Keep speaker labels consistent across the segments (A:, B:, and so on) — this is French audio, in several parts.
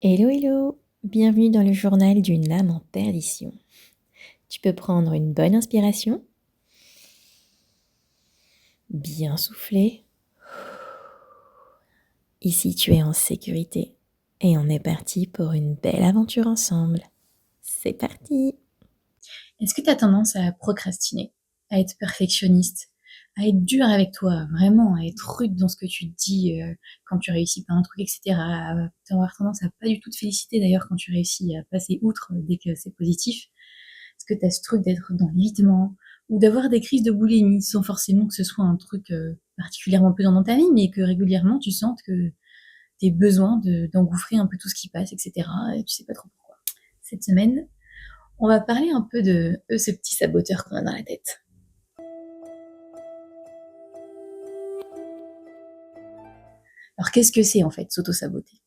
A: Hello, hello! Bienvenue dans le journal d'une âme en perdition. Tu peux prendre une bonne inspiration, bien souffler. Ici, tu es en sécurité et on est parti pour une belle aventure ensemble. C'est parti!
B: Est-ce que tu as tendance à procrastiner, à être perfectionniste, à être dur avec toi, vraiment, à être rude dans ce que tu te dis quand tu réussis pas un truc, etc. À avoir tendance à pas du tout te féliciter d'ailleurs quand tu réussis à passer outre dès que c'est positif. Est-ce que tu as ce truc d'être dans l'évitement ou d'avoir des crises de boulimie sans forcément que ce soit un truc particulièrement pesant dans ta vie, mais que régulièrement tu sens que tu as besoin d'engouffrer un peu tout ce qui passe, etc. Et tu sais pas trop pourquoi. Cette semaine, on va parler un peu de eux, ce petit saboteur qu'on a dans la tête. Alors qu'est-ce que c'est en fait, s'auto-saboter?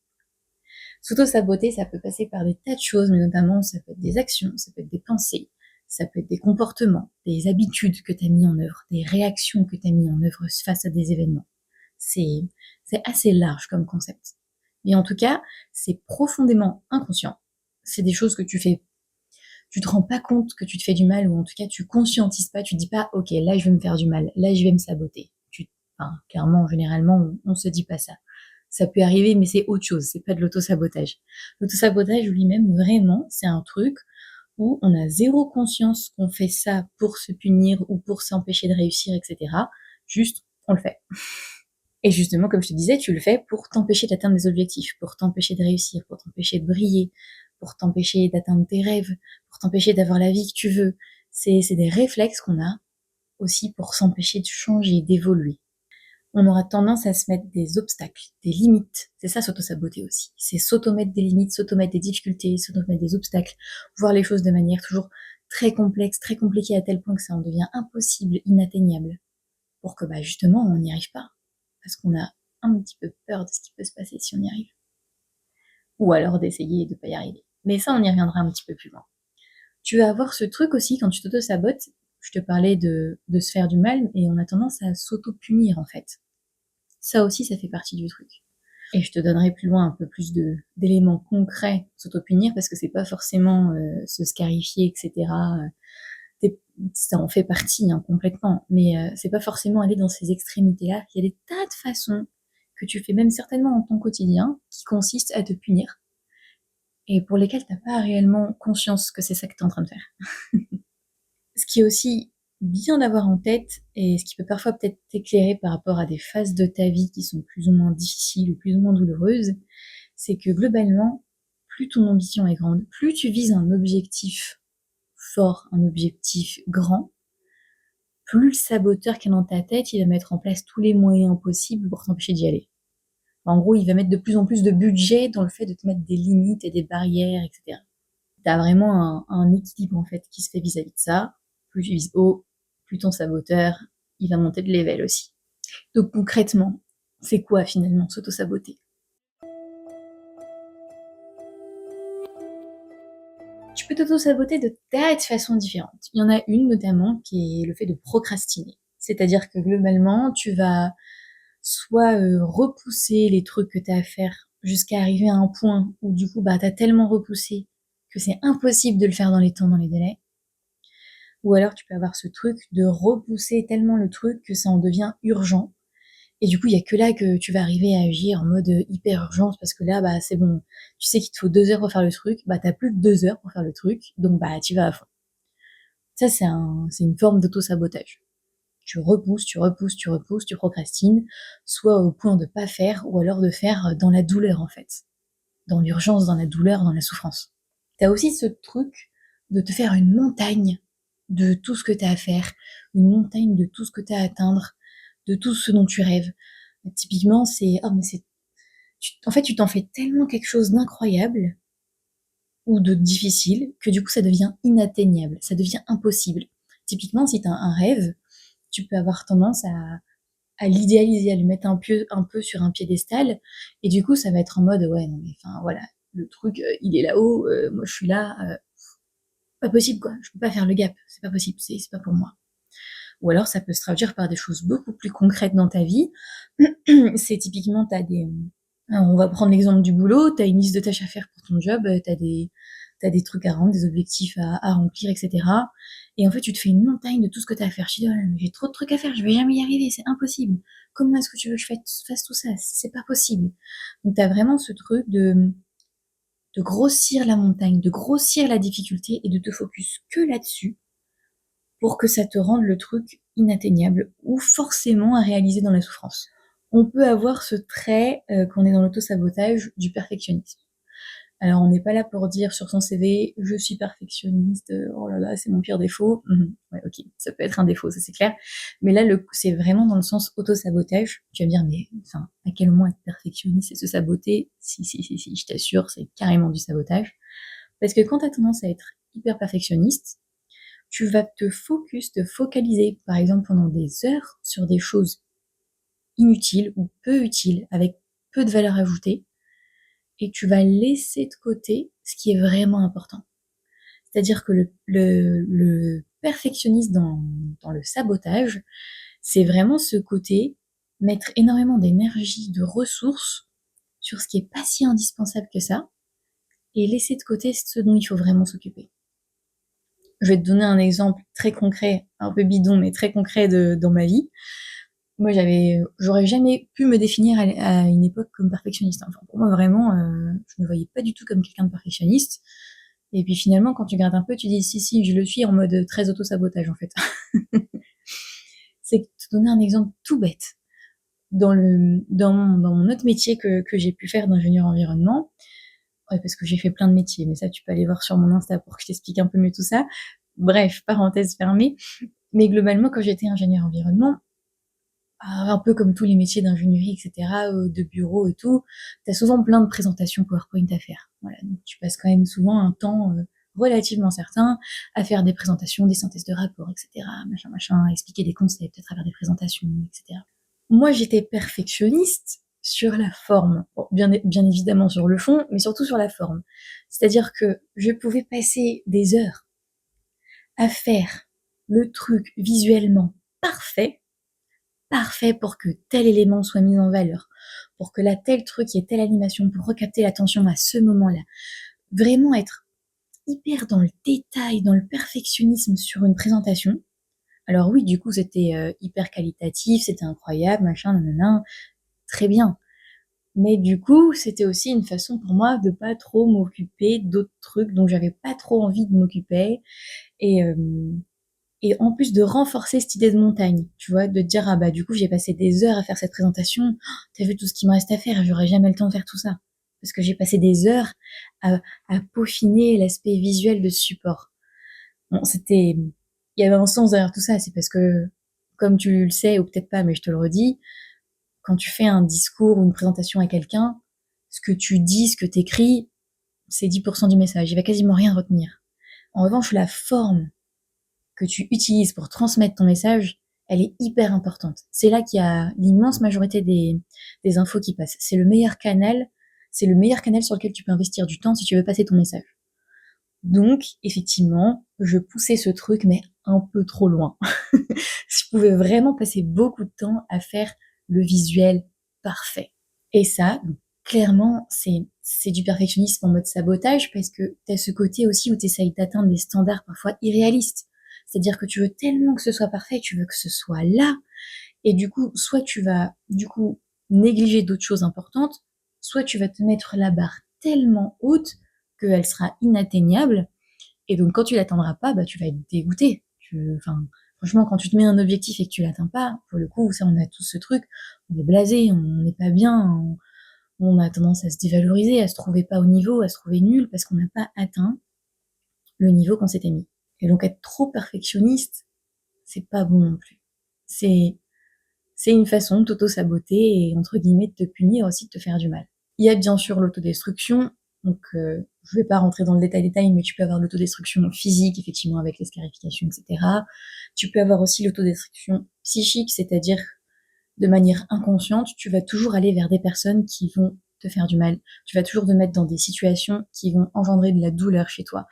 B: S'auto-saboter, ça peut passer par des tas de choses, mais notamment ça peut être des actions, ça peut être des pensées, ça peut être des comportements, des habitudes que tu as mis en œuvre, des réactions que tu as mis en œuvre face à des événements. C'est assez large comme concept. Mais en tout cas, c'est profondément inconscient. C'est des choses que tu te rends pas compte que tu te fais du mal, ou en tout cas tu conscientises pas, tu te dis pas ok, là je vais me faire du mal, là je vais me saboter. Enfin, clairement, généralement, on se dit pas ça. Ça peut arriver, mais c'est autre chose, c'est pas de l'auto-sabotage. L'auto-sabotage lui-même, vraiment, c'est un truc où on a zéro conscience qu'on fait ça pour se punir ou pour s'empêcher de réussir, etc. Juste, on le fait. Et justement, comme je te disais, tu le fais pour t'empêcher d'atteindre des objectifs, pour t'empêcher de réussir, pour t'empêcher de briller, pour t'empêcher d'atteindre tes rêves, pour t'empêcher d'avoir la vie que tu veux. C'est des réflexes qu'on a aussi pour s'empêcher de changer, d'évoluer. On aura tendance à se mettre des obstacles, des limites. C'est ça, s'auto-saboter aussi. C'est s'auto-mettre des limites, s'auto-mettre des difficultés, s'auto-mettre des obstacles, voir les choses de manière toujours très complexe, très compliquée à tel point que ça en devient impossible, inatteignable, pour que justement on n'y arrive pas. Parce qu'on a un petit peu peur de ce qui peut se passer si on y arrive. Ou alors d'essayer de ne pas y arriver. Mais ça, on y reviendra un petit peu plus loin. Tu vas avoir ce truc aussi quand tu t'auto-sabotes. Je te parlais de se faire du mal, et on a tendance à s'auto-punir en fait. Ça aussi, ça fait partie du truc. Et je te donnerai plus loin un peu plus d'éléments concrets s'auto-punir, parce que c'est pas forcément se scarifier, etc. Ça en fait partie complètement, mais c'est pas forcément aller dans ces extrémités-là. Il y a des tas de façons que tu fais même certainement dans ton quotidien qui consistent à te punir et pour lesquelles t'as pas réellement conscience que c'est ça que t'es en train de faire. Ce qui est aussi bien d'avoir en tête, et ce qui peut parfois peut-être t'éclairer par rapport à des phases de ta vie qui sont plus ou moins difficiles ou plus ou moins douloureuses, c'est que globalement, plus ton ambition est grande, plus tu vises un objectif fort, un objectif grand, plus le saboteur qui est dans ta tête, il va mettre en place tous les moyens possibles pour t'empêcher d'y aller. En gros, il va mettre de plus en plus de budget dans le fait de te mettre des limites et des barrières, etc. T'as vraiment un équilibre en fait qui se fait vis-à-vis de ça. Plus tu vises haut, plus ton saboteur, il va monter de level aussi. Donc concrètement, c'est quoi finalement s'auto-saboter? Tu peux t'auto-saboter de tas de façons différentes. Il y en a une notamment qui est le fait de procrastiner. C'est-à-dire que globalement, tu vas soit repousser les trucs que tu as à faire jusqu'à arriver à un point où du coup tu as tellement repoussé que c'est impossible de le faire dans les temps, dans les délais. Ou alors tu peux avoir ce truc de repousser tellement le truc que ça en devient urgent. Et du coup, il y a que là que tu vas arriver à agir en mode hyper urgence, parce que là, c'est bon. Tu sais qu'il te faut 2 heures pour faire le truc, t'as plus que 2 heures pour faire le truc, donc tu vas à fond. Ça, c'est une forme d'auto-sabotage. Tu repousses, tu repousses, tu repousses, tu procrastines, soit au point de pas faire, ou alors de faire dans la douleur en fait. Dans l'urgence, dans la douleur, dans la souffrance. T'as aussi ce truc de te faire une montagne de tout ce que t'as à faire, une montagne de tout ce que t'as à atteindre, de tout ce dont tu rêves. Typiquement, en fait, tu t'en fais tellement quelque chose d'incroyable ou de difficile que du coup, ça devient inatteignable, ça devient impossible. Typiquement, si t'as un rêve, tu peux avoir tendance à l'idéaliser, à le mettre un peu sur un piédestal, et du coup, ça va être en mode, ouais, non, mais enfin, voilà, le truc, il est là-haut, moi je suis là, pas possible, quoi, je peux pas faire le gap, c'est pas possible, c'est pas pour moi. Ou alors, ça peut se traduire par des choses beaucoup plus concrètes dans ta vie. C'est typiquement, t'as Alors, on va prendre l'exemple du boulot, tu as une liste de tâches à faire pour ton job, tu as des trucs à rendre, des objectifs à remplir, etc. Et en fait, tu te fais une montagne de tout ce que tu as à faire. Je te dis, oh là, mais j'ai trop de trucs à faire, je vais jamais y arriver, c'est impossible. Comment est-ce que tu veux que je fasse tout ça? C'est pas possible. Donc, tu as vraiment ce truc de grossir la montagne, de grossir la difficulté et de te focus que là-dessus pour que ça te rende le truc inatteignable ou forcément à réaliser dans la souffrance. On peut avoir ce trait quand on est dans l'auto-sabotage du perfectionnisme. Alors on n'est pas là pour dire sur son CV je suis perfectionniste, oh là là c'est mon pire défaut. Ouais ok, ça peut être un défaut, ça c'est clair. Mais là c'est vraiment dans le sens auto-sabotage. Tu vas me dire mais enfin à quel moment être perfectionniste et se saboter? Si, je t'assure, c'est carrément du sabotage. Parce que quand tu as tendance à être hyper perfectionniste, tu vas te focaliser par exemple pendant des heures sur des choses inutiles ou peu utiles, avec peu de valeur ajoutée, et tu vas laisser de côté ce qui est vraiment important. C'est-à-dire que le perfectionniste dans le sabotage, c'est vraiment ce côté, mettre énormément d'énergie, de ressources sur ce qui est pas si indispensable que ça, et laisser de côté ce dont il faut vraiment s'occuper. Je vais te donner un exemple très concret, un peu bidon, mais très concret dans ma vie. Moi, j'aurais jamais pu me définir à une époque comme perfectionniste. Enfin, pour moi, vraiment, je me voyais pas du tout comme quelqu'un de perfectionniste. Et puis finalement, quand tu grattes un peu, tu dis si, je le suis en mode très auto-sabotage en fait. C'est te donner un exemple tout bête. Dans mon autre métier que j'ai pu faire d'ingénieur environnement, ouais, parce que j'ai fait plein de métiers, mais ça, tu peux aller voir sur mon Insta pour que je t'explique un peu mieux tout ça. Bref, parenthèse fermée. Mais globalement, quand j'étais ingénieur environnement, un peu comme tous les métiers d'ingénierie, etc., de bureau et tout, t'as souvent plein de présentations PowerPoint à faire. Voilà, donc tu passes quand même souvent un temps relativement certain à faire des présentations, des synthèses de rapports, etc., machin, à expliquer des concepts à travers des présentations, etc. Moi, j'étais perfectionniste sur la forme, bon, bien évidemment sur le fond, mais surtout sur la forme. C'est-à-dire que je pouvais passer des heures à faire le truc visuellement parfait pour que tel élément soit mis en valeur, pour que la tel truc ait telle animation, pour recapter l'attention à ce moment-là. Vraiment être hyper dans le détail, dans le perfectionnisme sur une présentation. Alors oui, du coup, c'était hyper qualitatif, c'était incroyable, machin, nanana, très bien. Mais du coup, c'était aussi une façon pour moi de pas trop m'occuper d'autres trucs dont j'avais pas trop envie de m'occuper. Et, euh, et en plus de renforcer cette idée de montagne, tu vois, de te dire, ah bah du coup j'ai passé des heures à faire cette présentation, t'as vu tout ce qu'il me reste à faire, j'aurais jamais le temps de faire tout ça. Parce que j'ai passé des heures à peaufiner l'aspect visuel de ce support. Bon, il y avait un sens derrière tout ça, c'est parce que, comme tu le sais, ou peut-être pas, mais je te le redis, quand tu fais un discours ou une présentation à quelqu'un, ce que tu dis, ce que t'écris, c'est 10% du message, il va quasiment rien retenir. En revanche, la forme que tu utilises pour transmettre ton message, elle est hyper importante. C'est là qu'il y a l'immense majorité des infos qui passent. C'est le meilleur canal sur lequel tu peux investir du temps si tu veux passer ton message. Donc, effectivement, je poussais ce truc, mais un peu trop loin. Je pouvais vraiment passer beaucoup de temps à faire le visuel parfait. Et ça, clairement, c'est du perfectionnisme en mode sabotage parce que t'as ce côté aussi où t'essayes d'atteindre des standards parfois irréalistes. C'est-à-dire que tu veux tellement que ce soit parfait, tu veux que ce soit là, et du coup, soit tu vas, du coup, négliger d'autres choses importantes, soit tu vas te mettre la barre tellement haute qu'elle sera inatteignable, et donc quand tu l'atteindras pas, bah tu vas être dégoûté. Enfin, franchement, quand tu te mets un objectif et que tu l'atteins pas, pour le coup, ça on a tous ce truc, on est blasé, on n'est pas bien, on a tendance à se dévaloriser, à se trouver pas au niveau, à se trouver nul parce qu'on n'a pas atteint le niveau qu'on s'était mis. Et donc être trop perfectionniste, c'est pas bon non plus. C'est c'est une façon de t'auto-saboter et entre guillemets de te punir aussi, de te faire du mal. Il y a bien sûr l'autodestruction, donc je vais pas rentrer dans le détail, mais tu peux avoir l'autodestruction physique, effectivement, avec les scarifications, etc. Tu peux avoir aussi l'autodestruction psychique, c'est-à-dire de manière inconsciente, tu vas toujours aller vers des personnes qui vont te faire du mal. Tu vas toujours te mettre dans des situations qui vont engendrer de la douleur chez toi.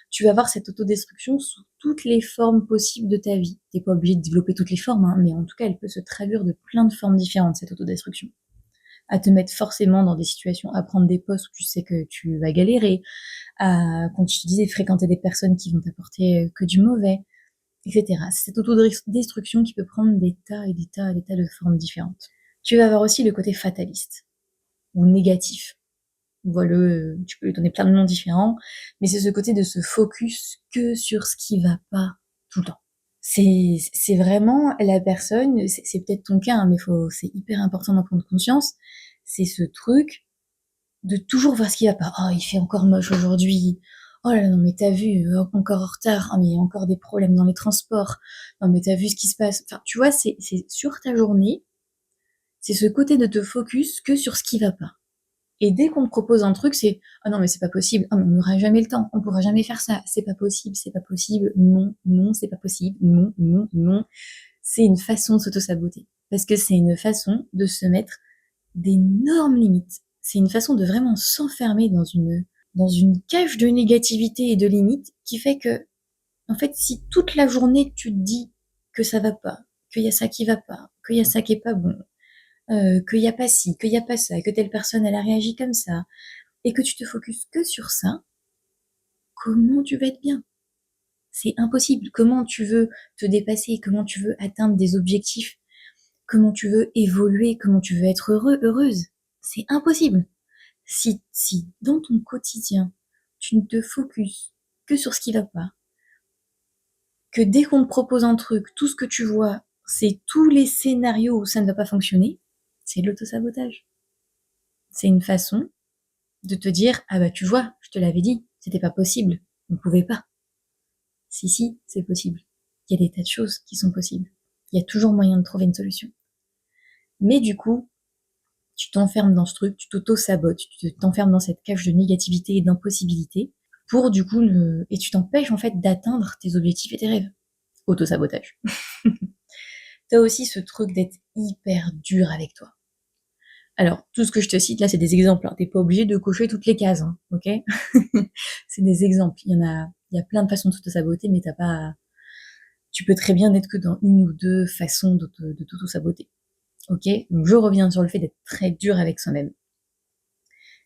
B: Tu vas voir cette autodestruction sous toutes les formes possibles de ta vie. T'es pas obligé de développer toutes les formes, hein, mais en tout cas, elle peut se traduire de plein de formes différentes, cette autodestruction. à te mettre forcément dans des situations, à prendre des postes où tu sais que tu vas galérer, à, quand je te disais, fréquenter des personnes qui vont t'apporter que du mauvais, etc. C'est cette autodestruction qui peut prendre des tas et des tas et des tas de formes différentes. Tu vas avoir aussi le côté fataliste ou négatif. Voilà, tu peux lui donner plein de noms différents, mais c'est ce côté de se focus que sur ce qui va pas tout le temps. C'est vraiment la personne, c'est peut-être ton cas, hein, mais c'est hyper important d'en prendre conscience. C'est ce truc de toujours voir ce qui va pas. Oh, il fait encore moche aujourd'hui. Oh là là, non mais t'as vu, encore en retard. Oh mais il y a encore des problèmes dans les transports. Non mais t'as vu ce qui se passe. Enfin, tu vois, c'est sur ta journée, c'est ce côté de te focus que sur ce qui va pas. Et dès qu'on te propose un truc, c'est ah non mais c'est pas possible, ah mais on n'aura jamais le temps, on pourra jamais faire ça, c'est pas possible, non, non, c'est pas possible, non, non, non. C'est une façon de s'auto-saboter. Parce que c'est une façon de se mettre d'énormes limites. C'est une façon de vraiment s'enfermer dans une cage de négativité et de limites qui fait que, en fait, si toute la journée tu te dis que ça va pas, qu'il y a ça qui va pas, qu'il y a ça qui est pas bon, qu'il y a pas ci, qu'il y a pas ça, que telle personne elle a réagi comme ça, et que tu te focuses que sur ça, comment tu vas être bien? C'est impossible. Comment tu veux te dépasser? Comment tu veux atteindre des objectifs? Comment tu veux évoluer? Comment tu veux être heureuse? C'est impossible. Si dans ton quotidien, tu ne te focuses que sur ce qui va pas, que dès qu'on te propose un truc, tout ce que tu vois, c'est tous les scénarios où ça ne va pas fonctionner, c'est de l'autosabotage. C'est une façon de te dire, ah bah tu vois, je te l'avais dit, c'était pas possible, on ne pouvait pas. Si, c'est possible. Il y a des tas de choses qui sont possibles. Il y a toujours moyen de trouver une solution. Mais du coup, tu t'enfermes dans ce truc, tu t'auto-sabotes, tu t'enfermes dans cette cage de négativité et d'impossibilité pour du coup et tu t'empêches en fait d'atteindre tes objectifs et tes rêves. Auto-sabotage. T'as aussi ce truc d'être hyper dur avec toi. Alors, tout ce que je te cite là, c'est des exemples. Hein. T'es pas obligé de cocher toutes les cases, hein, ok? C'est des exemples. Il y a plein de façons de s'auto-saboter, mais tu peux très bien n'être que dans une ou deux façons de t'auto-saboter. Ok? Donc, je reviens sur le fait d'être très dur avec soi-même.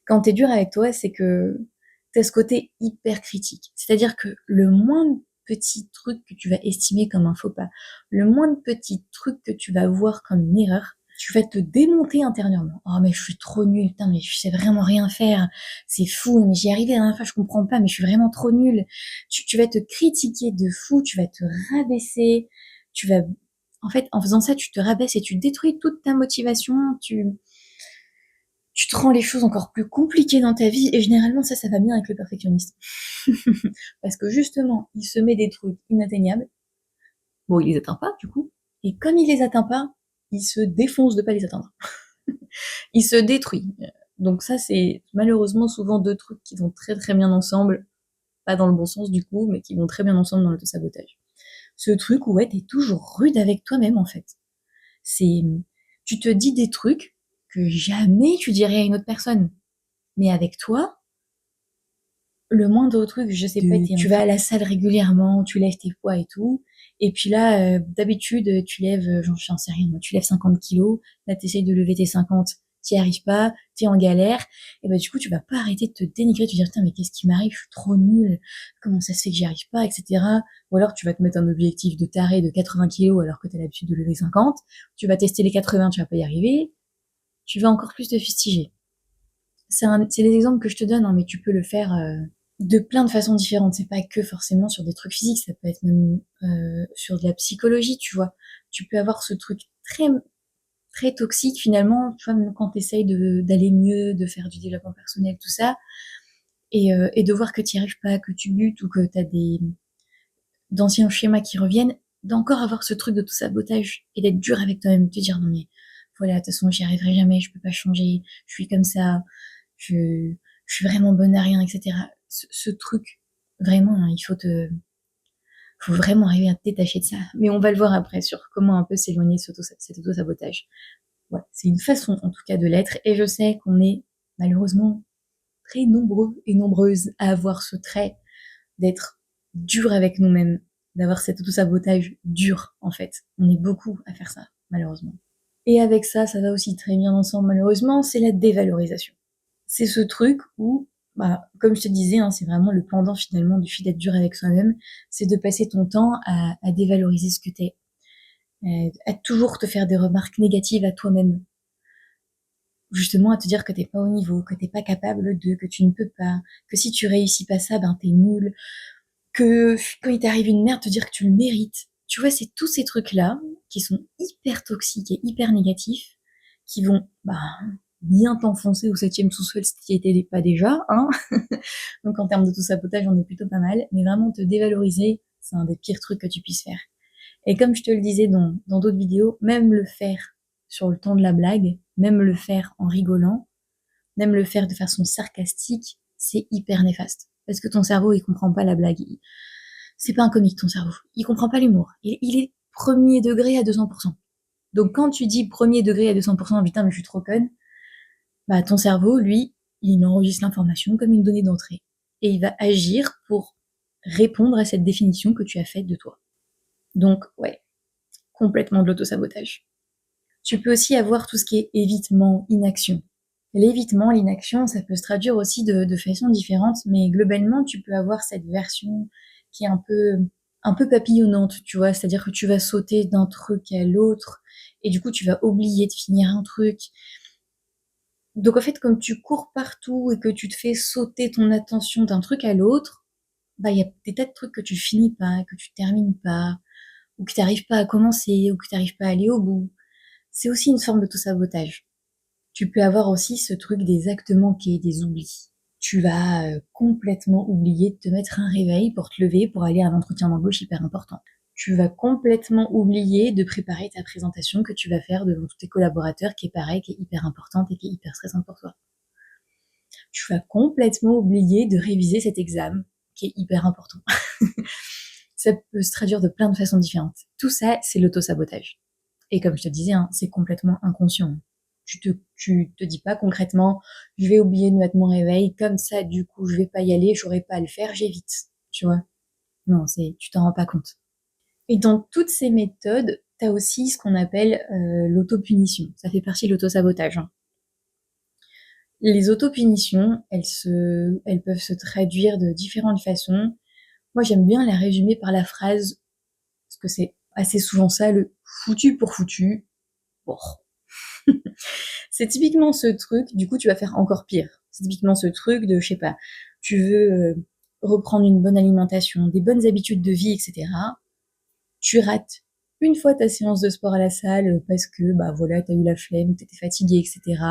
B: Quand t'es dur avec toi, c'est que t'as ce côté hyper critique. C'est-à-dire que le moindre petit truc que tu vas estimer comme un faux pas, le moindre petit truc que tu vas voir comme une erreur, tu vas te démonter intérieurement. Oh mais je suis trop nulle, putain mais je sais vraiment rien faire, c'est fou, mais j'y arrivé la dernière fois, je comprends pas, mais je suis vraiment trop nulle. Tu vas te critiquer de fou, tu vas te rabaisser, tu vas... En fait, en faisant ça, tu te rabaisses et tu détruis toute ta motivation, tu te rends les choses encore plus compliquées dans ta vie, et généralement ça va bien avec le perfectionniste. Parce que justement, il se met des trucs inatteignables, bon il les atteint pas du coup, et comme il les atteint pas, il se défonce de pas les atteindre. Il se détruit. Donc ça c'est malheureusement souvent deux trucs qui vont très très bien ensemble, pas dans le bon sens du coup, mais qui vont très bien ensemble dans l'auto-sabotage. Ce truc où ouais, t'es toujours rude avec toi-même en fait. C'est, tu te dis des trucs que jamais tu dirais à une autre personne. Mais avec toi, le moindre truc, je sais pas, tu vas à la salle régulièrement, tu lèves tes poids et tout, et puis là, d'habitude, tu lèves, j'en sais rien, moi, tu lèves 50 kilos, là, t'essayes de lever tes 50, t'y arrives pas, t'es en galère, et bah, du coup, tu vas pas arrêter de te dénigrer, de te dire, putain, mais qu'est-ce qui m'arrive, je suis trop nulle, comment ça se fait que j'y arrive pas, etc. Ou alors, tu vas te mettre un objectif de taré de 80 kilos alors que t'as l'habitude de lever 50, tu vas tester les 80, tu vas pas y arriver, tu vas encore plus te fustiger. C'est des exemples que je te donne, hein, mais tu peux le faire, de plein de façons différentes. C'est pas que forcément sur des trucs physiques, ça peut être même sur de la psychologie, tu vois. Tu peux avoir ce truc très très toxique finalement, tu vois, même quand t'essayes d'aller mieux, de faire du développement personnel, tout ça, et de voir que t'y arrives pas, que tu butes ou que t'as des d'anciens schémas qui reviennent, d'encore avoir ce truc de tout sabotage et d'être dur avec toi-même, de te dire non mais voilà, de toute façon j'y arriverai jamais, je peux pas changer, je suis comme ça, je, je suis vraiment bonne à rien, etc. Ce truc, vraiment, hein, faut vraiment arriver à te détacher de ça. Mais on va le voir après sur comment un peu s'éloigner de cet auto-sabotage. Ouais, c'est une façon, en tout cas, de l'être. Et je sais qu'on est, malheureusement, très nombreux et nombreuses à avoir ce trait d'être dur avec nous-mêmes, d'avoir cet auto-sabotage dur, en fait. On est beaucoup à faire ça, malheureusement. Et avec ça, ça va aussi très bien ensemble malheureusement, c'est la dévalorisation. C'est ce truc où, comme je te disais, hein, c'est vraiment le pendant finalement du fait d'être dur avec soi-même, c'est de passer ton temps à dévaloriser ce que t'es, à toujours te faire des remarques négatives à toi-même. Justement à te dire que t'es pas au niveau, que t'es pas capable de, que tu ne peux pas, que si tu réussis pas ça, ben t'es nul, que quand il t'arrive une merde, te dire que tu le mérites. Tu vois, c'est tous ces trucs-là qui sont hyper toxiques et hyper négatifs, qui vont bien t'enfoncer au 7e sous-sol si tu étais pas déjà, hein. Donc en termes d'auto-sabotage, on est plutôt pas mal, mais vraiment te dévaloriser, c'est un des pires trucs que tu puisses faire. Et comme je te le disais dans d'autres vidéos, même le faire sur le ton de la blague, même le faire en rigolant, même le faire de façon sarcastique, c'est hyper néfaste. Parce que ton cerveau, il comprend pas la blague. C'est pas un comique, ton cerveau. Il comprend pas l'humour. Il est premier degré à 200%. Donc quand tu dis premier degré à 200%, putain, mais je suis trop conne, ton cerveau, lui, il enregistre l'information comme une donnée d'entrée. Et il va agir pour répondre à cette définition que tu as faite de toi. Donc, ouais, complètement de l'auto-sabotage. Tu peux aussi avoir tout ce qui est évitement, inaction. L'évitement, l'inaction, ça peut se traduire aussi de façon différente, mais globalement, tu peux avoir cette version qui est un peu papillonnante, tu vois, c'est-à-dire que tu vas sauter d'un truc à l'autre, et du coup, tu vas oublier de finir un truc. Donc en fait, comme tu cours partout et que tu te fais sauter ton attention d'un truc à l'autre, il y a des tas de trucs que tu finis pas, que tu termines pas, ou que tu n'arrives pas à commencer, ou que tu n'arrives pas à aller au bout. C'est aussi une forme d'auto-sabotage. Tu peux avoir aussi ce truc des actes manqués, des oublis. Tu vas complètement oublier de te mettre un réveil pour te lever pour aller à un entretien d'embauche hyper important. Tu vas complètement oublier de préparer ta présentation que tu vas faire devant tous tes collaborateurs, qui est pareil, qui est hyper importante et qui est hyper stressante pour toi. Tu vas complètement oublier de réviser cet examen, qui est hyper important. Ça peut se traduire de plein de façons différentes. Tout ça, c'est l'auto-sabotage. Et comme je te disais, hein, c'est complètement inconscient. Tu te dis pas concrètement, je vais oublier de mettre mon réveil, comme ça, du coup, je vais pas y aller, j'aurai pas à le faire, j'évite. Tu vois? Non, tu t'en rends pas compte. Et dans toutes ces méthodes, t'as aussi ce qu'on appelle l'autopunition. Ça fait partie de l'auto-sabotage, hein. Les autopunitions, elles peuvent se traduire de différentes façons. Moi, j'aime bien la résumer par la phrase, parce que c'est assez souvent ça, le foutu pour foutu. Bon. C'est typiquement ce truc, du coup, tu vas faire encore pire. C'est typiquement ce truc de, je sais pas, tu veux reprendre une bonne alimentation, des bonnes habitudes de vie, etc. Tu rates une fois ta séance de sport à la salle parce que, voilà, t'as eu la flemme, t'étais fatigué, etc.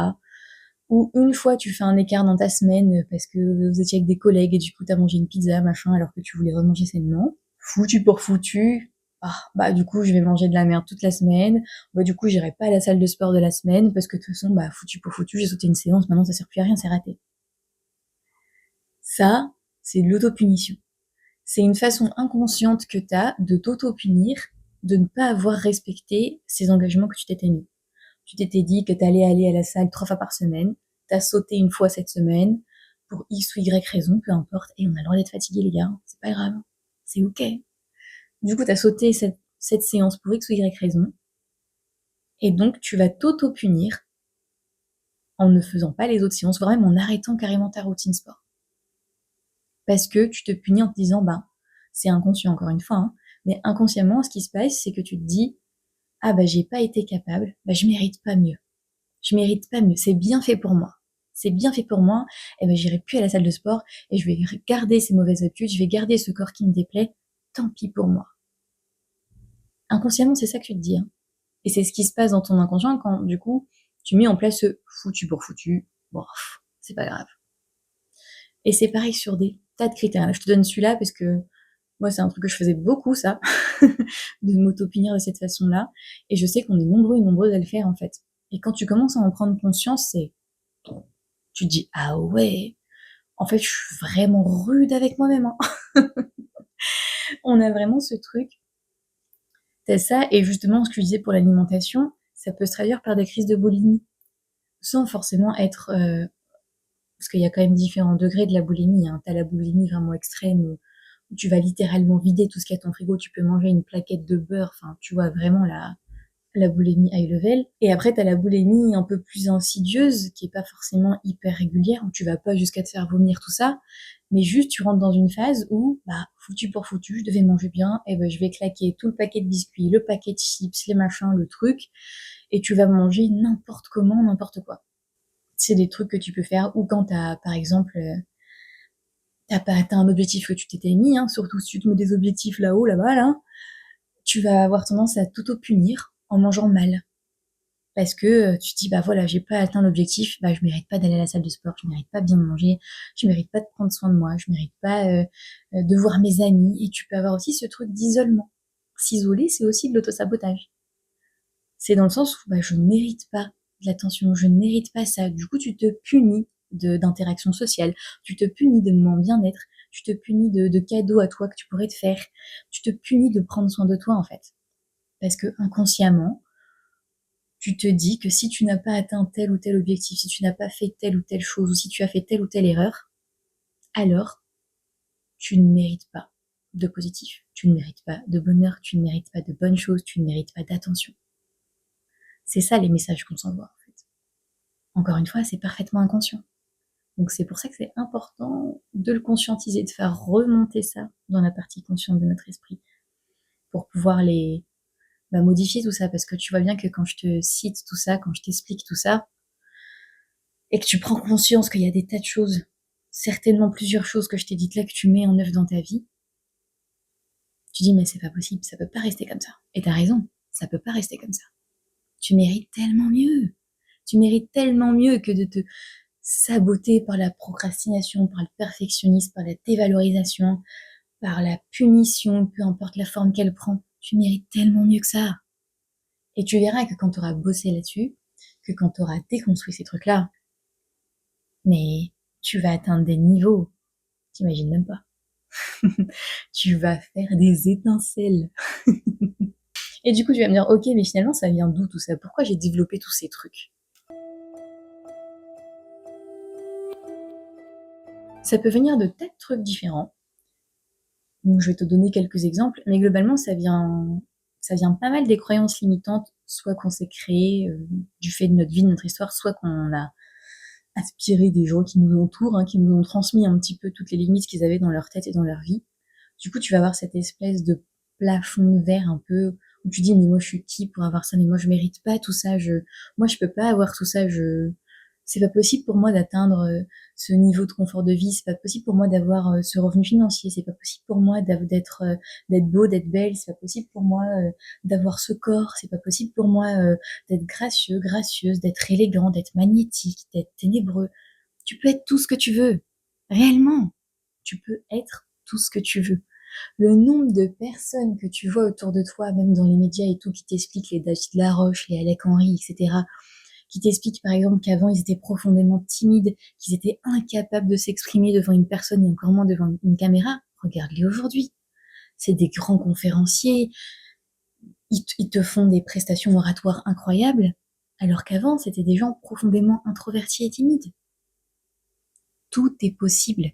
B: Ou une fois tu fais un écart dans ta semaine parce que vous étiez avec des collègues et du coup t'as mangé une pizza, machin, alors que tu voulais remanger sainement. Foutu pour foutu. Du coup je vais manger de la merde toute la semaine. Du coup j'irai pas à la salle de sport de la semaine parce que de toute façon, foutu pour foutu, j'ai sauté une séance, maintenant ça sert plus à rien, c'est raté. Ça, c'est de l'autopunition. C'est une façon inconsciente que t'as de t'auto-punir, de ne pas avoir respecté ces engagements que tu t'étais mis. Tu t'étais dit que t'allais aller à la salle 3 fois par semaine, t'as sauté une fois cette semaine, pour X ou Y raison, peu importe, et on a le droit d'être fatigué les gars, c'est pas grave, c'est ok. Du coup t'as sauté cette séance pour X ou Y raison, et donc tu vas t'auto-punir en ne faisant pas les autres séances, voire même en arrêtant carrément ta routine sport. Parce que tu te punis en te disant, c'est inconscient encore une fois, hein, mais inconsciemment ce qui se passe c'est que tu te dis, j'ai pas été capable, je mérite pas mieux. Je mérite pas mieux, c'est bien fait pour moi. C'est bien fait pour moi, et j'irai plus à la salle de sport, et je vais garder ces mauvaises habitudes, je vais garder ce corps qui me déplaît, tant pis pour moi. Inconsciemment, c'est ça que tu te dis, hein. Et c'est ce qui se passe dans ton inconscient quand, du coup, tu mets en place ce foutu pour foutu, c'est pas grave. Et c'est pareil sur des tas de critères. Là, je te donne celui-là parce que moi, c'est un truc que je faisais beaucoup, ça, de m'auto-punir de cette façon-là. Et je sais qu'on est nombreux et nombreuses à le faire, en fait. Et quand tu commences à en prendre conscience, tu te dis, ah ouais, en fait, je suis vraiment rude avec moi-même, hein. On a vraiment ce truc. T'as ça, et justement, ce que je disais pour l'alimentation, ça peut se traduire par des crises de boulimie, sans forcément être... parce qu'il y a quand même différents degrés de la boulimie, hein. T'as la boulimie vraiment extrême, où tu vas littéralement vider tout ce qu'il y a dans ton frigo, tu peux manger une plaquette de beurre, enfin, tu vois, vraiment la boulimie high level. Et après, t'as la boulimie un peu plus insidieuse, qui est pas forcément hyper régulière, où tu vas pas jusqu'à te faire vomir tout ça, mais juste tu rentres dans une phase où, bah, foutu pour foutu, je devais manger bien, et ben je vais claquer tout le paquet de biscuits, le paquet de chips, les machins, le truc, et tu vas manger n'importe comment, n'importe quoi. C'est des trucs que tu peux faire, ou quand t'as, par exemple, t'as pas atteint un objectif que tu t'étais mis, hein, surtout si tu te mets des objectifs là-haut, là-bas, là, tu vas avoir tendance à t'auto-punir en mangeant mal. Parce que tu te dis, bah voilà, j'ai pas atteint l'objectif, bah je mérite pas d'aller à la salle de sport, je mérite pas bien de manger, je mérite pas de prendre soin de moi, je mérite pas de voir mes amis. Et tu peux avoir aussi ce truc d'isolement. S'isoler, c'est aussi de l'autosabotage. C'est dans le sens où bah, je ne mérite pas de l'attention, je ne mérite pas ça. Du coup, tu te punis d'interaction sociale, tu te punis de mon bien-être, tu te punis de cadeaux à toi que tu pourrais te faire, tu te punis de prendre soin de toi en fait. Parce que inconsciemment, tu te dis que si tu n'as pas atteint tel ou tel objectif, si tu n'as pas fait telle ou telle chose, ou si tu as fait telle ou telle erreur, alors tu ne mérites pas de positif, tu ne mérites pas de bonheur, tu ne mérites pas de bonnes choses, tu ne mérites pas d'attention. C'est ça les messages qu'on s'envoie en fait. Encore une fois, c'est parfaitement inconscient. Donc c'est pour ça que c'est important de le conscientiser, de faire remonter ça dans la partie consciente de notre esprit, pour pouvoir les modifier tout ça, parce que tu vois bien que quand je te cite tout ça, quand je t'explique tout ça, et que tu prends conscience qu'il y a des tas de choses, certainement plusieurs choses que je t'ai dites là, que tu mets en œuvre dans ta vie, tu dis mais c'est pas possible, ça peut pas rester comme ça. Et t'as raison, ça peut pas rester comme ça. Tu mérites tellement mieux. Tu mérites tellement mieux que de te saboter par la procrastination, par le perfectionnisme, par la dévalorisation, par la punition, peu importe la forme qu'elle prend. Tu mérites tellement mieux que ça. Et tu verras que quand tu auras bossé là-dessus, que quand tu auras déconstruit ces trucs-là, mais tu vas atteindre des niveaux, t'imagines même pas. Tu vas faire des étincelles. Et du coup, tu vas me dire, ok, mais finalement, ça vient d'où tout ça? Pourquoi j'ai développé tous ces trucs? Ça peut venir de tas de trucs différents. Donc, je vais te donner quelques exemples, mais globalement, ça vient pas mal des croyances limitantes, soit qu'on s'est créé du fait de notre vie, de notre histoire, soit qu'on a aspiré des gens qui nous entourent, hein, qui nous ont transmis un petit peu toutes les limites qu'ils avaient dans leur tête et dans leur vie. Du coup, tu vas avoir cette espèce de plafond de verre un peu où tu dis mais moi je suis qui pour avoir ça, mais moi je mérite pas tout ça, moi je peux pas avoir tout ça, c'est pas possible pour moi d'atteindre ce niveau de confort de vie, c'est pas possible pour moi d'avoir ce revenu financier, c'est pas possible pour moi d'être beau, d'être belle, c'est pas possible pour moi d'avoir ce corps, c'est pas possible pour moi d'être gracieux, gracieuse, d'être élégant, d'être magnétique, d'être ténébreux. Tu peux être tout ce que tu veux, réellement. Tu peux être tout ce que tu veux. Le nombre de personnes que tu vois autour de toi, même dans les médias et tout, qui t'expliquent les David Laroche, les Alec Henry, etc., qui t'expliquent par exemple qu'avant ils étaient profondément timides, qu'ils étaient incapables de s'exprimer devant une personne et encore moins devant une caméra, regarde-les aujourd'hui. C'est des grands conférenciers, ils te font des prestations oratoires incroyables, alors qu'avant c'était des gens profondément introvertis et timides. Tout est possible.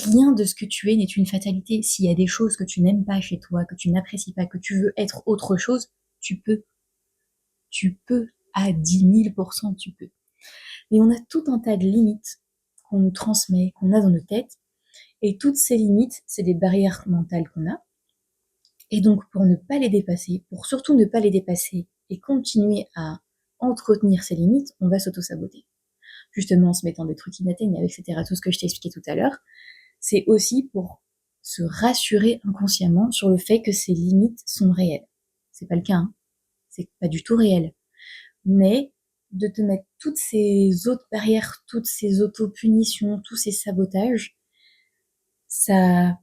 B: Rien de ce que tu es n'est une fatalité. S'il y a des choses que tu n'aimes pas chez toi, que tu n'apprécies pas, que tu veux être autre chose, tu peux. Tu peux. À 10 000%, tu peux. Mais on a tout un tas de limites qu'on nous transmet, qu'on a dans nos têtes. Et toutes ces limites, c'est des barrières mentales qu'on a. Et donc, pour ne pas les dépasser, pour surtout ne pas les dépasser et continuer à entretenir ces limites, on va s'auto-saboter. Justement, en se mettant des trucs inatteignables, etc. Tout ce que je t'ai expliqué tout à l'heure. C'est aussi pour se rassurer inconsciemment sur le fait que ces limites sont réelles. C'est pas le cas, hein. C'est pas du tout réel. Mais de te mettre toutes ces autres barrières, toutes ces auto-punitions, tous ces sabotages, ça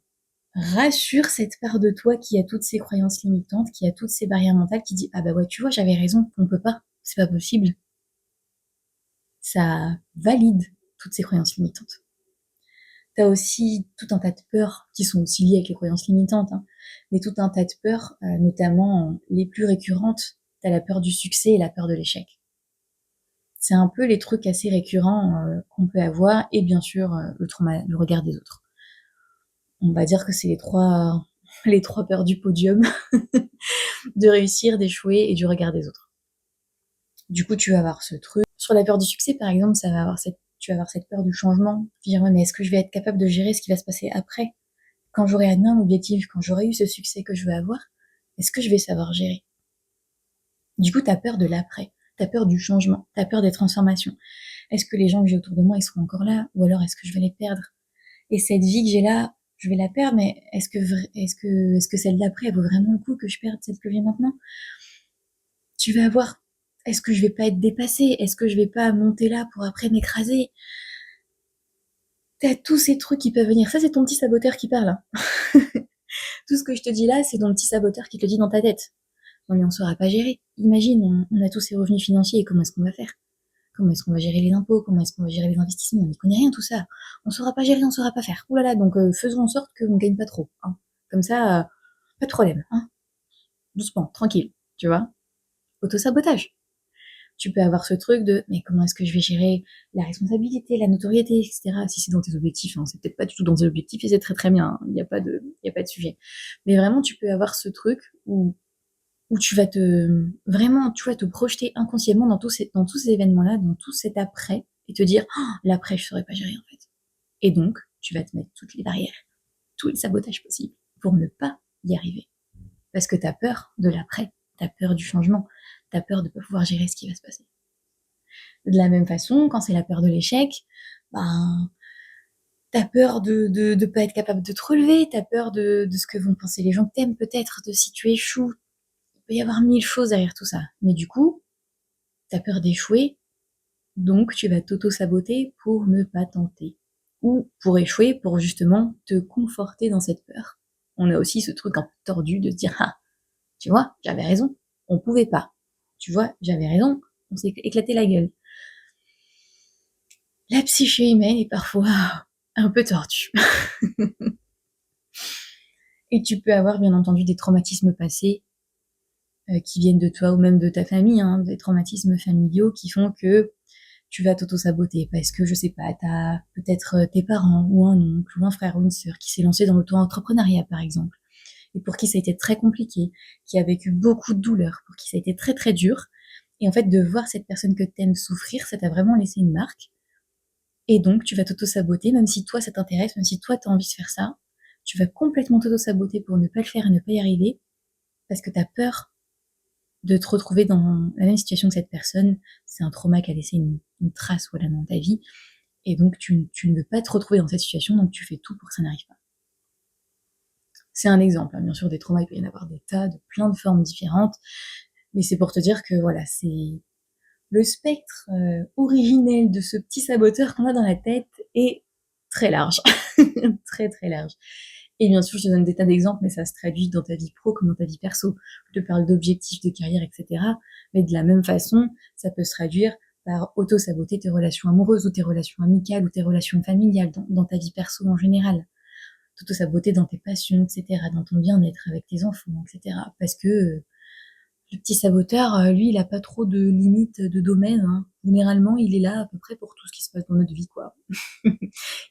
B: rassure cette part de toi qui a toutes ces croyances limitantes, qui a toutes ces barrières mentales, qui dit ah bah ouais, tu vois, j'avais raison, on peut pas, c'est pas possible. Ça valide toutes ces croyances limitantes. T'as aussi tout un tas de peurs qui sont aussi liées avec les croyances limitantes, hein, mais tout un tas de peurs, notamment les plus récurrentes. T'as la peur du succès et la peur de l'échec. C'est un peu les trucs assez récurrents qu'on peut avoir, et bien sûr le regard des autres. On va dire que c'est les trois peurs du podium. de réussir, d'échouer et du regard des autres. Du coup, tu vas avoir ce truc. Sur la peur du succès, par exemple, tu vas avoir cette peur du changement. Dire, ouais, mais est-ce que je vais être capable de gérer ce qui va se passer après? Quand j'aurai atteint l'objectif, quand j'aurai eu ce succès que je veux avoir, est-ce que je vais savoir gérer? Du coup, t'as peur de l'après. T'as peur du changement. T'as peur des transformations. Est-ce que les gens que j'ai autour de moi, ils seront encore là? Ou alors, est-ce que je vais les perdre? Et cette vie que j'ai là, je vais la perdre, mais est-ce que celle d'après, elle vaut vraiment le coup que je perde celle que j'ai maintenant? Tu vas avoir, est-ce que je vais pas être dépassée? Est-ce que je vais pas monter là pour après m'écraser? T'as tous ces trucs qui peuvent venir. Ça, c'est ton petit saboteur qui parle, hein. Tout ce que je te dis là, c'est ton petit saboteur qui te le dit dans ta tête. Non, mais on saura pas gérer. Imagine, on a tous ces revenus financiers et comment est-ce qu'on va faire? Comment est-ce qu'on va gérer les impôts? Comment est-ce qu'on va gérer les investissements? On n'y connaît rien, tout ça. On saura pas gérer, on saura pas faire. Ouh là là, donc faisons en sorte qu'on gagne pas trop, hein. Comme ça, pas de problème, hein. Doucement, tranquille, tu vois. Auto-sabotage. Tu peux avoir ce truc de mais comment est-ce que je vais gérer la responsabilité, la notoriété, etc. Si c'est dans tes objectifs, hein, c'est peut-être pas du tout dans tes objectifs et c'est très très bien, hein. Il y a pas de sujet. Mais vraiment, tu peux avoir ce truc où tu vas te projeter inconsciemment dans tous ces événements-là, dans tout cet après, et te dire, oh, l'après, je saurais pas gérer, en fait. Et donc, tu vas te mettre toutes les barrières, tous les sabotages possibles pour ne pas y arriver. Parce que t'as peur de l'après, t'as peur du changement, t'as peur de pas pouvoir gérer ce qui va se passer. De la même façon, quand c'est la peur de l'échec, ben, t'as peur de pas être capable de te relever, t'as peur de ce que vont penser les gens que t'aimes, peut-être, de si tu échoues. Il peut y avoir mille choses derrière tout ça. Mais du coup, t'as peur d'échouer, donc tu vas t'auto-saboter pour ne pas tenter. Ou pour échouer, pour justement te conforter dans cette peur. On a aussi ce truc un peu tordu de se dire, ah, tu vois, j'avais raison, on pouvait pas. Tu vois, j'avais raison, on s'est éclaté la gueule. La psyché humaine est parfois un peu tordue. Et tu peux avoir bien entendu des traumatismes passés qui viennent de toi ou même de ta famille, hein, des traumatismes familiaux qui font que tu vas t'auto-saboter parce que, je sais pas, t'as peut-être tes parents ou un oncle ou un frère ou une sœur qui s'est lancé dans l'auto-entrepreneuriat, par exemple, et pour qui ça a été très compliqué, qui a vécu beaucoup de douleurs, pour qui ça a été très très dur. Et en fait, de voir cette personne que t'aimes souffrir, ça t'a vraiment laissé une marque. Et donc, tu vas t'auto-saboter, même si toi, ça t'intéresse, même si toi, t'as envie de faire ça, tu vas complètement t'auto-saboter pour ne pas le faire et ne pas y arriver, parce que t'as peur de te retrouver dans la même situation que cette personne. C'est un trauma qui a laissé une trace voilà, dans ta vie. Et donc, tu ne veux pas te retrouver dans cette situation, donc tu fais tout pour que ça n'arrive pas. C'est un exemple, hein. Bien sûr, des traumas, il peut y en avoir des tas, de plein de formes différentes. Mais c'est pour te dire que voilà, c'est le spectre originel de ce petit saboteur qu'on a dans la tête est très large. Très très large. Et bien sûr, je te donne des tas d'exemples, mais ça se traduit dans ta vie pro comme dans ta vie perso. Je te parle d'objectifs, de carrière, etc. Mais de la même façon, ça peut se traduire par auto-saboter tes relations amoureuses ou tes relations amicales ou tes relations familiales dans ta vie perso en général. T'auto-saboter dans tes passions, etc. Dans ton bien-être avec tes enfants, etc. Parce que le petit saboteur, lui, il a pas trop de limites de domaine, hein. Généralement, il est là à peu près pour tout ce qui se passe dans notre vie, quoi.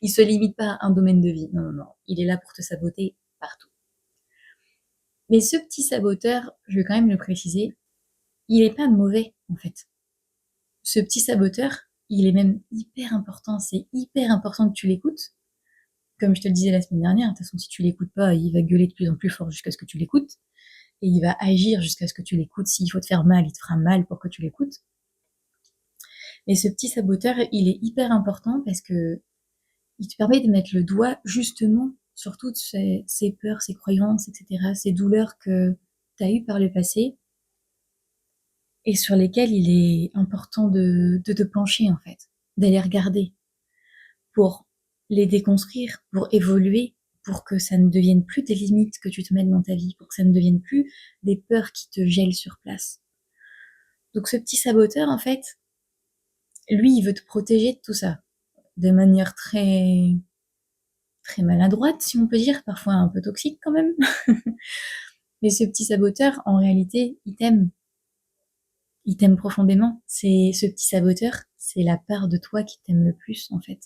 B: Il se limite pas à un domaine de vie. Non, non, non. Il est là pour te saboter partout. Mais ce petit saboteur, je vais quand même le préciser, il est pas mauvais, en fait. Ce petit saboteur, il est même hyper important. C'est hyper important que tu l'écoutes. Comme je te le disais la semaine dernière, de toute façon, si tu l'écoutes pas, il va gueuler de plus en plus fort jusqu'à ce que tu l'écoutes. Et il va agir jusqu'à ce que tu l'écoutes. S'il faut te faire mal, il te fera mal pour que tu l'écoutes. Mais ce petit saboteur, il est hyper important parce que il te permet de mettre le doigt justement sur toutes ces peurs, ces croyances, etc., ces douleurs que tu as eues par le passé et sur lesquelles il est important de te pencher en fait, d'aller regarder pour les déconstruire, pour évoluer, pour que ça ne devienne plus des limites que tu te mets dans ta vie, pour que ça ne devienne plus des peurs qui te gèlent sur place. Donc ce petit saboteur, en fait, lui, il veut te protéger de tout ça, de manière très très maladroite, si on peut dire, parfois un peu toxique quand même. Mais ce petit saboteur, en réalité, il t'aime. Il t'aime profondément. C'est ce petit saboteur, c'est la part de toi qui t'aime le plus, en fait.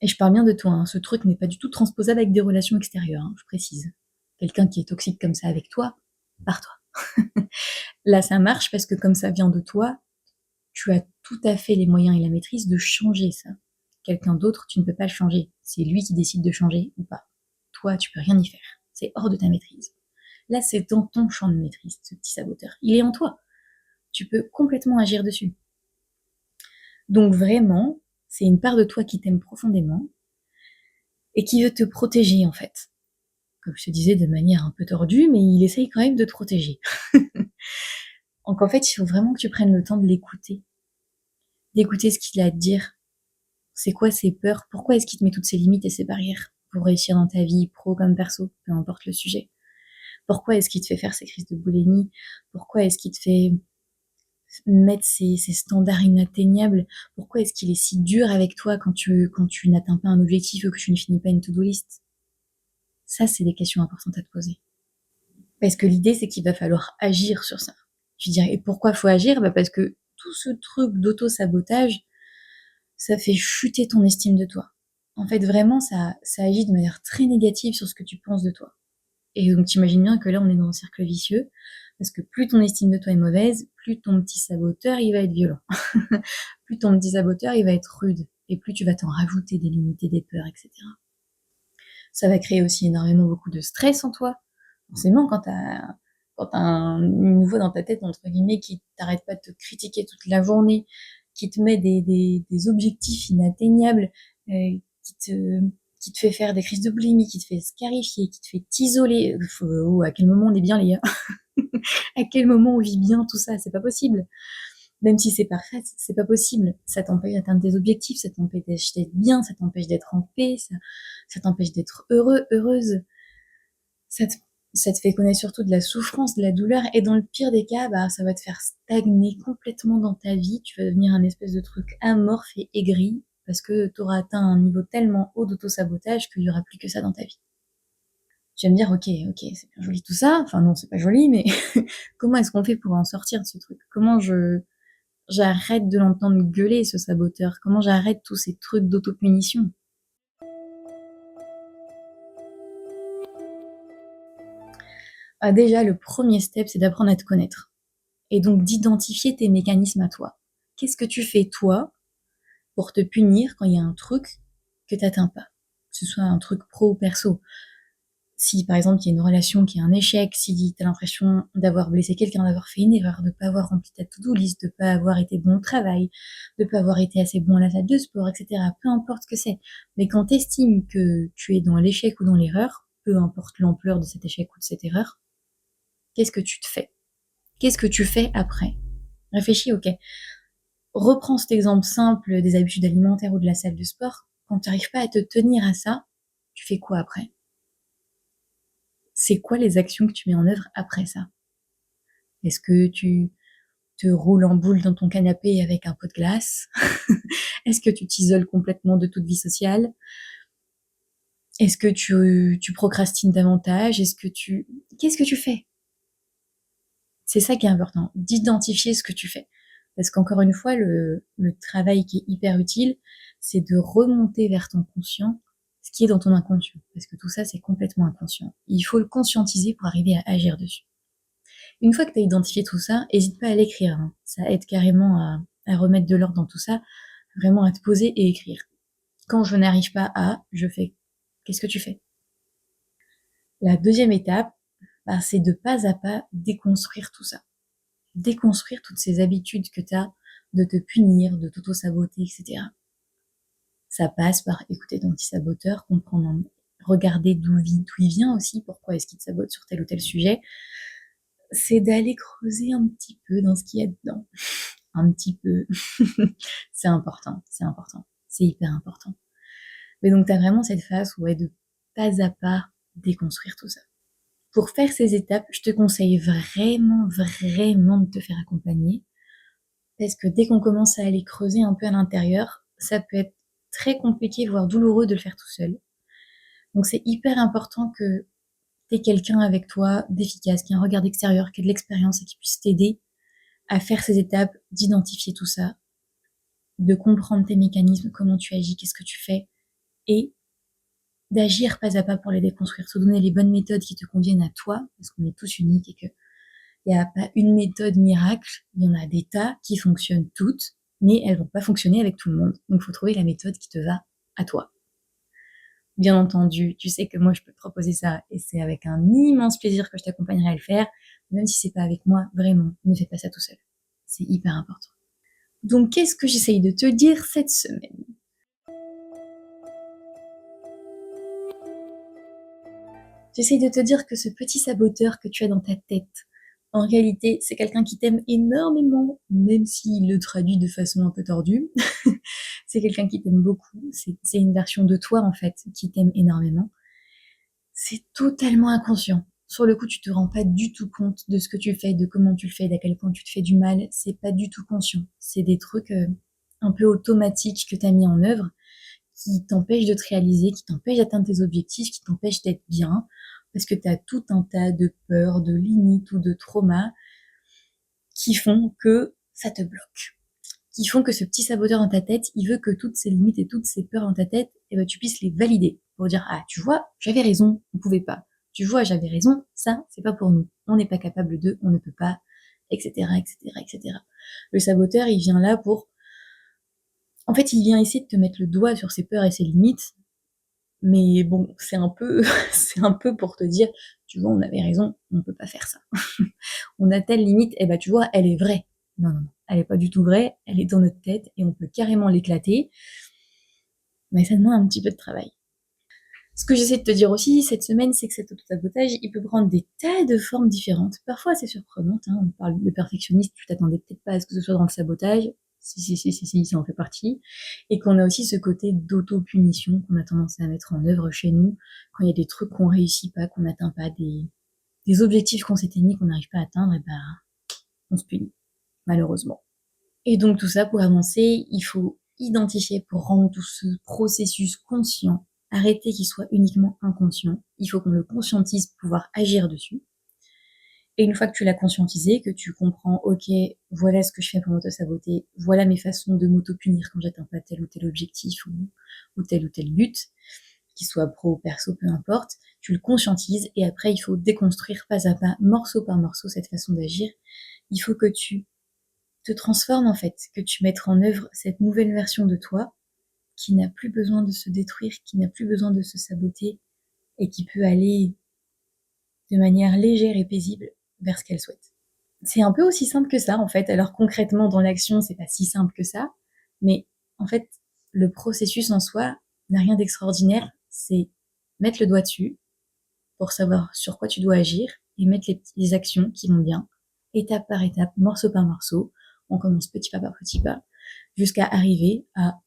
B: Et je parle bien de toi, hein. Ce truc n'est pas du tout transposable avec des relations extérieures, hein, je précise. quelqu'un qui est toxique comme ça avec toi, barre-toi. Là, ça marche parce que comme ça vient de toi, tu as tout à fait les moyens et la maîtrise de changer ça. Quelqu'un d'autre, tu ne peux pas le changer. C'est lui qui décide de changer ou pas. Toi, tu peux rien y faire. C'est hors de ta maîtrise. Là, c'est dans ton champ de maîtrise, ce petit saboteur. Il est en toi. Tu peux complètement agir dessus. Donc vraiment, c'est une part de toi qui t'aime profondément et qui veut te protéger en fait. Comme je te disais, de manière un peu tordue, mais il essaye quand même de te protéger. Donc en fait, il faut vraiment que tu prennes le temps de l'écouter. D'écouter ce qu'il a à te dire. C'est quoi ses peurs? Pourquoi est-ce qu'il te met toutes ses limites et ses barrières pour réussir dans ta vie, pro comme perso, peu importe le sujet? Pourquoi est-ce qu'il te fait faire ces crises de boulimie? Pourquoi est-ce qu'il te fait mettre ces standards inatteignables? Pourquoi est-ce qu'il est si dur avec toi quand tu n'atteins pas un objectif ou que tu ne finis pas une to-do list? Ça, c'est des questions importantes à te poser. Parce que l'idée, c'est qu'il va falloir agir sur ça. Je dirais, et pourquoi faut agir? Parce que tout ce truc d'auto-sabotage, ça fait chuter ton estime de toi. En fait, vraiment, ça agit de manière très négative sur ce que tu penses de toi. Et donc, t'imagines bien que là, on est dans un cercle vicieux, parce que plus ton estime de toi est mauvaise, plus ton petit saboteur, il va être violent. Plus ton petit saboteur, il va être rude. Et plus tu vas t'en rajouter des limites et des peurs, etc. Ça va créer aussi énormément beaucoup de stress en toi. Forcément, quand t'as une voix dans ta tête, entre guillemets, qui t'arrête pas de te critiquer toute la journée, qui te met des objectifs inatteignables, qui te fait faire des crises de boulimie, qui te fait scarifier, qui te fait t'isoler. Oh, à quel moment on est bien, les gars? À quel moment on vit bien tout ça? C'est pas possible. Même si c'est parfait, c'est pas possible. Ça t'empêche d'atteindre tes objectifs, ça t'empêche d'être bien, ça t'empêche d'être en paix, ça t'empêche d'être heureux, heureuse. Ça te, ça te fait connaître surtout de la souffrance, de la douleur, et dans le pire des cas, bah, ça va te faire stagner complètement dans ta vie. Tu vas devenir un espèce de truc amorphe et aigri, parce que tu auras atteint un niveau tellement haut d'auto-sabotage qu'il y aura plus que ça dans ta vie. Tu vas me dire, ok, c'est bien joli tout ça. Enfin non, c'est pas joli, mais comment est-ce qu'on fait pour en sortir de ce truc? Comment j'arrête de l'entendre gueuler, ce saboteur? Comment j'arrête tous ces trucs d'autopunition? Ah, déjà, le premier step, c'est d'apprendre à te connaître. Et donc d'identifier tes mécanismes à toi. Qu'est-ce que tu fais, toi, pour te punir quand il y a un truc que t'atteins pas? Que ce soit un truc pro ou perso. Si, par exemple, il y a une relation qui est un échec, si t'as l'impression d'avoir blessé quelqu'un, d'avoir fait une erreur, de pas avoir rempli ta to-do list, de pas avoir été bon au travail, de pas avoir été assez bon à la salle de sport, etc. Peu importe ce que c'est. Mais quand t'estimes que tu es dans l'échec ou dans l'erreur, peu importe l'ampleur de cet échec ou de cette erreur, qu'est-ce que tu te fais? Qu'est-ce que tu fais après? Réfléchis, ok. Reprends cet exemple simple des habitudes alimentaires ou de la salle de sport. Quand tu n'arrives pas à te tenir à ça, tu fais quoi après? C'est quoi les actions que tu mets en œuvre après ça? Est-ce que tu te roules en boule dans ton canapé avec un pot de glace? Est-ce que tu t'isoles complètement de toute vie sociale? Est-ce que tu procrastines davantage? Qu'est-ce que tu fais? C'est ça qui est important, d'identifier ce que tu fais. Parce qu'encore une fois, le travail qui est hyper utile, c'est de remonter vers ton conscient ce qui est dans ton inconscient. Parce que tout ça, c'est complètement inconscient. Il faut le conscientiser pour arriver à agir dessus. Une fois que tu as identifié tout ça, n'hésite pas à l'écrire. Hein. Ça aide carrément à remettre de l'ordre dans tout ça, vraiment à te poser et écrire. Quand je n'arrive pas à, je fais. Qu'est-ce que tu fais? La deuxième étape, bah, c'est de pas à pas déconstruire tout ça. Déconstruire toutes ces habitudes que tu as de te punir, de t'auto-saboter, etc. Ça passe par écouter ton petit saboteur, comprendre, regarder d'où il vient aussi, pourquoi est-ce qu'il te sabote sur tel ou tel sujet. C'est d'aller creuser un petit peu dans ce qu'il y a dedans. Un petit peu. C'est important, c'est hyper important. Mais donc, tu as vraiment cette phase où de pas à pas déconstruire tout ça. Pour faire ces étapes, je te conseille vraiment, vraiment de te faire accompagner. Parce que dès qu'on commence à aller creuser un peu à l'intérieur, ça peut être très compliqué, voire douloureux de le faire tout seul. Donc c'est hyper important que tu aies quelqu'un avec toi d'efficace, qui a un regard extérieur, qui a de l'expérience et qui puisse t'aider à faire ces étapes, d'identifier tout ça, de comprendre tes mécanismes, comment tu agis, qu'est-ce que tu fais, et d'agir pas à pas pour les déconstruire, se donner les bonnes méthodes qui te conviennent à toi, parce qu'on est tous uniques et que il n'y a pas une méthode miracle, il y en a des tas qui fonctionnent toutes, mais elles vont pas fonctionner avec tout le monde. Donc, il faut trouver la méthode qui te va à toi. Bien entendu, tu sais que moi, je peux te proposer ça et c'est avec un immense plaisir que je t'accompagnerai à le faire. Même si c'est pas avec moi, vraiment, ne fais pas ça tout seul. C'est hyper important. Donc, qu'est-ce que j'essaye de te dire cette semaine? J'essaye de te dire que ce petit saboteur que tu as dans ta tête, en réalité, c'est quelqu'un qui t'aime énormément, même s'il le traduit de façon un peu tordue. C'est quelqu'un qui t'aime beaucoup. C'est une version de toi, en fait, qui t'aime énormément. C'est totalement inconscient. Sur le coup, tu te rends pas du tout compte de ce que tu fais, de comment tu le fais, d'à quel point tu te fais du mal. C'est pas du tout conscient. C'est des trucs un peu automatiques que tu as mis en œuvre qui t'empêchent de te réaliser, qui t'empêchent d'atteindre tes objectifs, qui t'empêchent d'être bien, parce que tu as tout un tas de peurs, de limites ou de traumas qui font que ça te bloque. Qui font que ce petit saboteur dans ta tête, il veut que toutes ces limites et toutes ces peurs dans ta tête, eh ben, tu puisses les valider. Pour dire, ah, tu vois, j'avais raison, on pouvait pas. Tu vois, j'avais raison, ça, c'est pas pour nous. On n'est pas capable de, on ne peut pas, etc., etc., etc. Le saboteur, il vient là pour, en fait, il vient essayer de te mettre le doigt sur ses peurs et ses limites. Mais bon, c'est un peu, c'est un peu pour te dire, tu vois, on avait raison, on peut pas faire ça. On a telle limite, eh ben, tu vois, elle est vraie. Non, non, non, elle est pas du tout vraie, elle est dans notre tête et on peut carrément l'éclater. Mais ça demande un petit peu de travail. Ce que j'essaie de te dire aussi cette semaine, c'est que cet auto-sabotage, il peut prendre des tas de formes différentes. Parfois assez surprenantes, hein. On parle de perfectionniste, tu t'attendais peut-être pas à ce que ce soit dans le sabotage. Si, ça en fait partie. Et qu'on a aussi ce côté d'auto-punition qu'on a tendance à mettre en œuvre chez nous, quand il y a des trucs qu'on réussit pas, qu'on n'atteint pas, des objectifs qu'on s'était mis, qu'on n'arrive pas à atteindre, et ben, on se punit, malheureusement. Et donc tout ça, pour avancer, il faut identifier, pour rendre tout ce processus conscient, arrêter qu'il soit uniquement inconscient. Il faut qu'on le conscientise pour pouvoir agir dessus. Et une fois que tu l'as conscientisé, que tu comprends, ok, voilà ce que je fais pour m'auto-saboter, voilà mes façons de m'auto-punir quand j'atteins pas tel ou tel objectif ou tel but, qu'il soit pro ou perso, peu importe, tu le conscientises et après il faut déconstruire pas à pas, morceau par morceau, cette façon d'agir. Il faut que tu te transformes en fait, que tu mettes en œuvre cette nouvelle version de toi qui n'a plus besoin de se détruire, qui n'a plus besoin de se saboter et qui peut aller de manière légère et paisible vers ce qu'elle souhaite. C'est un peu aussi simple que ça en fait. Alors concrètement dans l'action, c'est pas si simple que ça, mais en fait, le processus en soi n'a rien d'extraordinaire, c'est mettre le doigt dessus pour savoir sur quoi tu dois agir et mettre les actions qui vont bien, étape par étape, morceau par morceau. On commence petit pas par petit pas, jusqu'à arriver à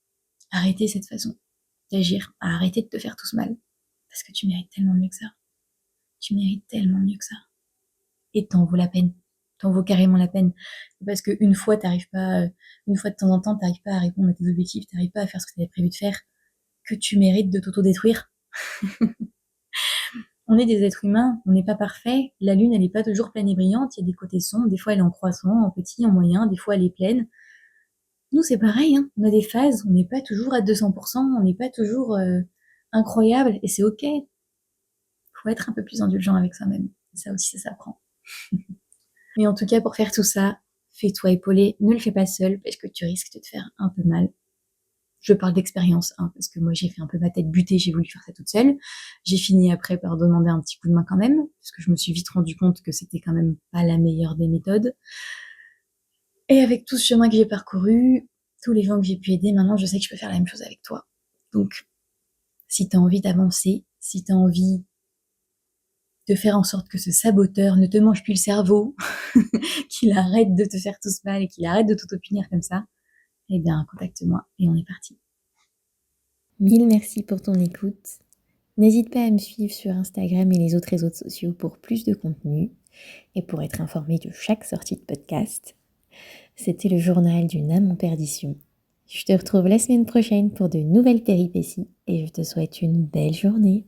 B: arrêter cette façon d'agir, à arrêter de te faire tout ce mal. Parce que tu mérites tellement mieux que ça. Tu mérites tellement mieux que ça. Et t'en vaut la peine. T'en vaut carrément la peine. Parce qu'une fois, t'arrives pas, une fois de temps en temps, t'arrives pas à répondre à tes objectifs, t'arrives pas à faire ce que t'avais prévu de faire, que tu mérites de t'auto-détruire. On est des êtres humains, on n'est pas parfait. La lune, elle n'est pas toujours pleine et brillante. Il y a des côtés sombres. Des fois, elle est en croissant, en petit, en moyen. Des fois, elle est pleine. Nous, c'est pareil. Hein. On a des phases. On n'est pas toujours à 200%. On n'est pas toujours incroyable. Et c'est ok. Faut être un peu plus indulgent avec soi-même. Ça aussi, ça s'apprend. Mais en tout cas, pour faire tout ça, fais-toi épauler. Ne le fais pas seul parce que tu risques de te faire un peu mal. Je parle d'expérience, hein, parce que moi j'ai fait un peu ma tête butée, j'ai voulu faire ça toute seule. J'ai fini après par demander un petit coup de main quand même, parce que je me suis vite rendu compte que c'était quand même pas la meilleure des méthodes. Et avec tout ce chemin que j'ai parcouru, tous les gens que j'ai pu aider, maintenant je sais que je peux faire la même chose avec toi. Donc, si t'as envie d'avancer, si t'as envie de faire en sorte que ce saboteur ne te mange plus le cerveau, qu'il arrête de te faire tout ce mal et qu'il arrête de t'auto-punir comme ça, eh bien, contacte-moi et on est parti.
A: Mille merci pour ton écoute. N'hésite pas à me suivre sur Instagram et les autres réseaux sociaux pour plus de contenu et pour être informé de chaque sortie de podcast. C'était le journal d'une âme en perdition. Je te retrouve la semaine prochaine pour de nouvelles péripéties et je te souhaite une belle journée.